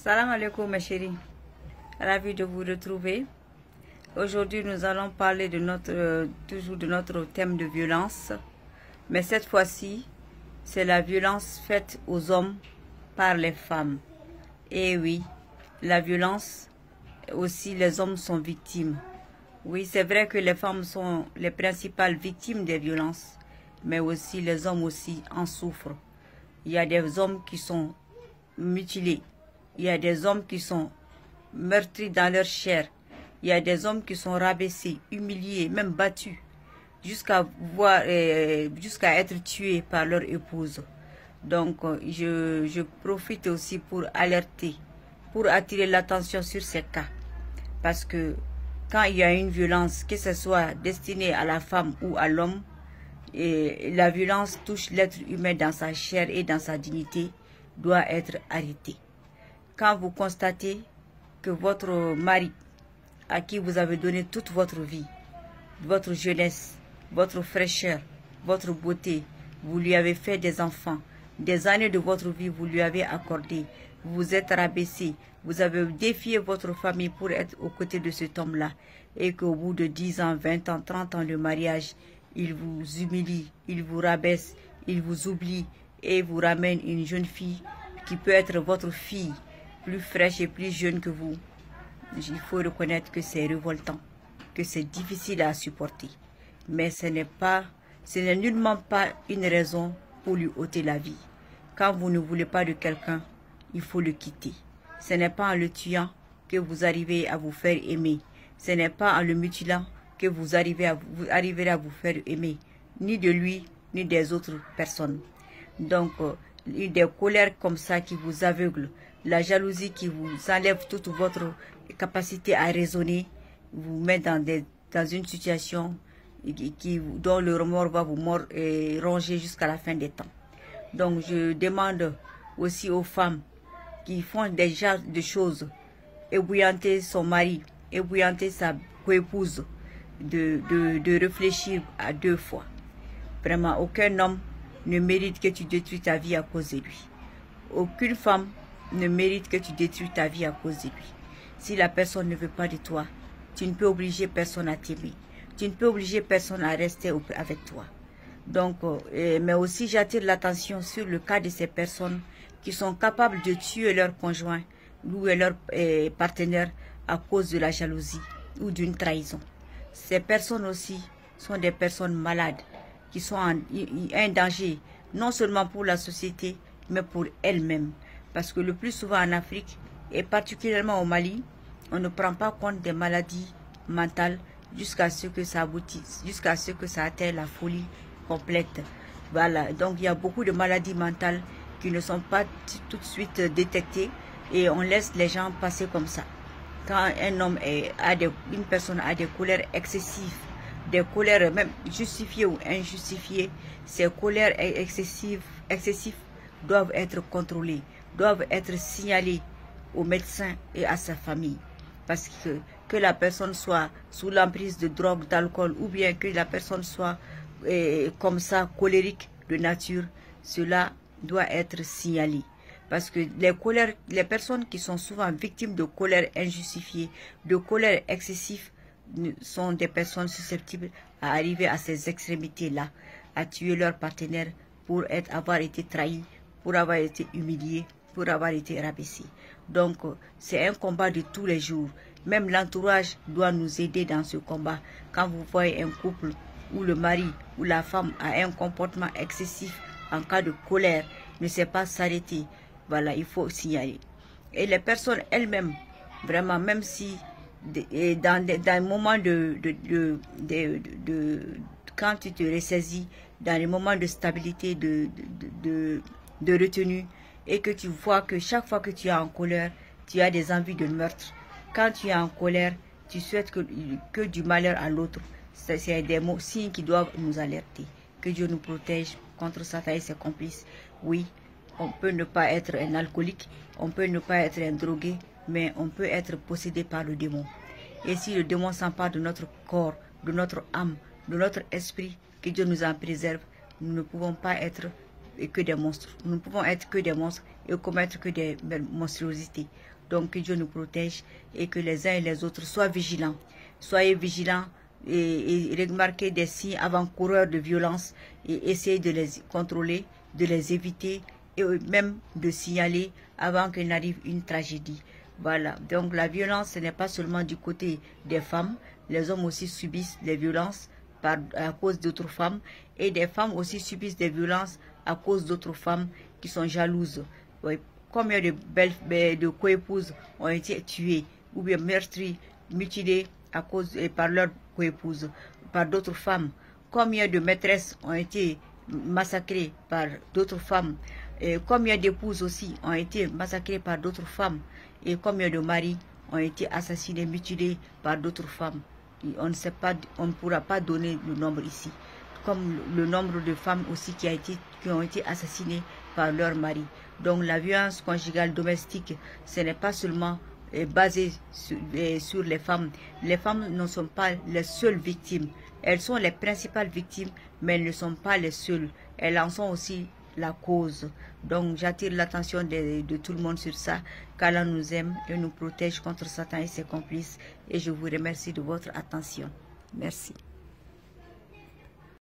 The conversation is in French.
Salam alaikum mes chéris, ravi de vous retrouver. Aujourd'hui nous allons parler de toujours de notre thème de violence, mais cette fois-ci c'est la violence faite aux hommes par les femmes. Et oui, la violence aussi, les hommes sont victimes. Oui, c'est vrai que les femmes sont les principales victimes des violences, mais aussi les hommes aussi en souffrent. Il y a des hommes qui sont mutilés. Il y a des hommes qui sont meurtris dans leur chair. Il y a des hommes qui sont rabaissés, humiliés, même battus, jusqu'à être tués par leur épouse. Donc, je profite aussi pour alerter, pour attirer l'attention sur ces cas. Parce que quand il y a une violence, que ce soit destinée à la femme ou à l'homme, et la violence touche l'être humain dans sa chair et dans sa dignité, doit être arrêtée. Quand vous constatez que votre mari, à qui vous avez donné toute votre vie, votre jeunesse, votre fraîcheur, votre beauté, vous lui avez fait des enfants, des années de votre vie vous lui avez accordé, vous vous êtes rabaissé, vous avez défié votre famille pour être aux côtés de cet homme-là, et qu'au bout de 10 ans, 20 ans, 30 ans de mariage, il vous humilie, il vous rabaisse, il vous oublie et vous ramène une jeune fille qui peut être votre fille, plus fraîche et plus jeune que vous. Il faut reconnaître que c'est révoltant, que c'est difficile à supporter. Mais ce n'est nullement pas une raison pour lui ôter la vie. Quand vous ne voulez pas de quelqu'un, il faut le quitter. Ce n'est pas en le tuant que vous arrivez à vous faire aimer. Ce n'est pas en le mutilant que vous arriverez à vous faire aimer, ni de lui, ni des autres personnes. Donc, des colères comme ça qui vous aveuglent, la jalousie qui vous enlève toute votre capacité à raisonner, vous met dans une situation dont le remords va vous ronger jusqu'à la fin des temps. Donc, je demande aussi aux femmes qui font déjà des choses, ébouillanter son mari, ébouillanter sa coépouse, de réfléchir à 2 fois. Vraiment, aucun homme ne mérite que tu détruis ta vie à cause de lui. Aucune femme ne mérite que tu détruis ta vie à cause de lui. Si la personne ne veut pas de toi, tu ne peux obliger personne à t'aimer. Tu ne peux obliger personne à rester avec toi. Donc, mais aussi j'attire l'attention sur le cas de ces personnes qui sont capables de tuer leur conjoint ou leur partenaire à cause de la jalousie ou d'une trahison. Ces personnes aussi sont des personnes malades qui sont un danger non seulement pour la société mais pour elles-mêmes. Parce que le plus souvent en Afrique et particulièrement au Mali, on ne prend pas compte des maladies mentales jusqu'à ce que ça aboutisse, jusqu'à ce que ça atteigne la folie complète. Voilà, donc il y a beaucoup de maladies mentales qui ne sont pas tout de suite détectées et on laisse les gens passer comme ça. Quand un homme une personne a des colères excessives, des colères même justifiées ou injustifiées, ces colères excessives doivent être contrôlées, doivent être signalées au médecin et à sa famille. Parce que la personne soit sous l'emprise de drogue, d'alcool, ou bien que la personne soit comme ça, colérique de nature, cela doit être signalé. Parce que les personnes qui sont souvent victimes de colère injustifiée, de colère excessive, sont des personnes susceptibles à arriver à ces extrémités-là, à tuer leur partenaire pour avoir été trahi, pour avoir été humilié, pour avoir été rabaissé. Donc, c'est un combat de tous les jours. Même l'entourage doit nous aider dans ce combat. Quand vous voyez un couple où le mari ou la femme a un comportement excessif en cas de colère, ne sait pas s'arrêter, voilà, il faut signaler. Et les personnes elles-mêmes, vraiment, même si dans un moment quand tu te ressaisis, dans les moments de stabilité, de retenue, et que tu vois que chaque fois que tu es en colère, tu as des envies de meurtre. Quand tu es en colère, tu souhaites que du malheur à l'autre. C'est des signes qui doivent nous alerter. Que Dieu nous protège contre Satan et ses complices. Oui, on peut ne pas être un alcoolique, on peut ne pas être un drogué, mais on peut être possédé par le démon. Et si le démon s'empare de notre corps, de notre âme, de notre esprit, que Dieu nous en préserve, nous ne pouvons pas être que des monstres. Nous ne pouvons être que des monstres et commettre que des monstruosités. Donc que Dieu nous protège et que les uns et les autres soient vigilants. Soyez vigilants et remarquez des signes avant-coureurs de violence et essayez de les contrôler, de les éviter et même de signaler avant qu'il n'arrive une tragédie. Voilà, donc la violence, ce n'est pas seulement du côté des femmes. Les hommes aussi subissent des violences à cause d'autres femmes. Et des femmes aussi subissent des violences à cause d'autres femmes qui sont jalouses. Oui. Combien de coépouses ont été tuées ou bien meurtries, mutilées à cause par leur coépouse, par d'autres femmes. Combien de maîtresses ont été massacrées par d'autres femmes. Et combien d'épouses aussi ont été massacrées par d'autres femmes. Et combien de maris ont été assassinés, mutilés par d'autres femmes. Et on ne sait pas, on ne pourra pas donner le nombre ici. Comme le nombre de femmes aussi qui ont été assassinées par leur mari. Donc la violence conjugale domestique, ce n'est pas seulement basé sur les femmes. Les femmes ne sont pas les seules victimes. Elles sont les principales victimes, mais elles ne sont pas les seules. Elles en sont aussi la cause. Donc j'attire l'attention de tout le monde sur ça, qu'Allah nous aime et nous protège contre Satan et ses complices. Et je vous remercie de votre attention. Merci.